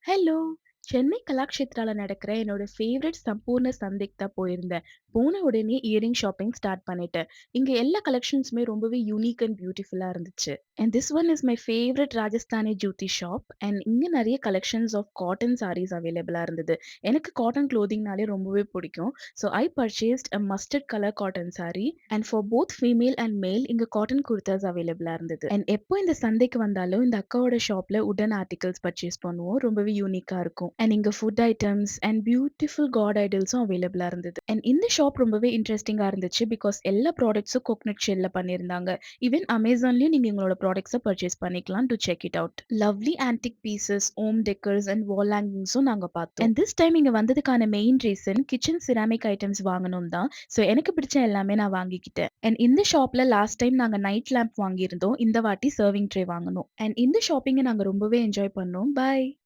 Hello! Chennai கலாக்ஷேத்ரால நடக்கிற என்னோட favourite சம்பூர்ண சந்தைக்கு தான் போயிருந்தேன். போன உடனே இயரிங் ஷாப்பிங் ஸ்டார்ட் பண்ணிட்டேன். இங்க எல்லா கலெக்ஷன்ஸுமே ரொம்பவே யூனிக் அண்ட் பியூட்டிஃபுல்லா இருந்துச்சு. And this one is my favourite Rajasthani jutti shop. And இங்க நெறைய கலெக்ஷன்ஸ் ஆஃப் காட்டன் சாரீஸ் அவைலபிளா இருந்தது. எனக்கு காட்டன் க்ளோதிங்னாலே ரொம்பவே பிடிக்கும். So I purchased a mustard colour cotton sorry. And for both female and மேல் இங்க காட்டன் குர்தாஸ் அவைலபிளா இருந்தது. அண்ட் எப்போ இந்த சந்தைக்கு வந்தாலும் இந்த அக்காவோட ஷாப்ல உடன் ஆர்டிகல்ஸ் பர்ச்சேஸ் பண்ணுவோம். ரொம்பவே யூனிக்கா இருக்கும். அண்ட் இங்க food items and beautiful god ஐடல்ஸும் அவைலபிளா இருந்தது. அண்ட் இந்த ஷாப் ரொம்பவே இன்ட்ரெஸ்டிங்கா இருந்துச்சு. பிகாஸ் எல்லா ப்ராடக்ட்ஸும் கோகனட் ஷெல்ல பண்ணியிருந்தாங்க. ஈவன் அமேசான்லயும் நீங்க எங்களோட ப்ராடக்ட்ஸ பர்ச்சேஸ் பண்ணிக்கலாம் to check it out. Lovely antique pieces, home decors and wall ஹேங்கிங்ஸும் நாங்க பார்த்தோம். அண்ட் திஸ் டைம் இங்க வந்ததுக்கான main reason kitchen ceramic items வாங்கணும் தான். ஸோ எனக்கு பிடிச்ச எல்லாமே நான் வாங்கிக்கிட்டேன். அண்ட் இந்த ஷாப்ல லாஸ்ட் டைம் நாங்க நைட் லேம்ப் வாங்கியிருந்தோம். இந்த வாட்டி சர்விங் ட்ரே வாங்கணும். அண்ட் இந்த ஷாப்பிங்க நாங்க ரொம்பவே என்ஜாய் பண்ணோம். பாய்.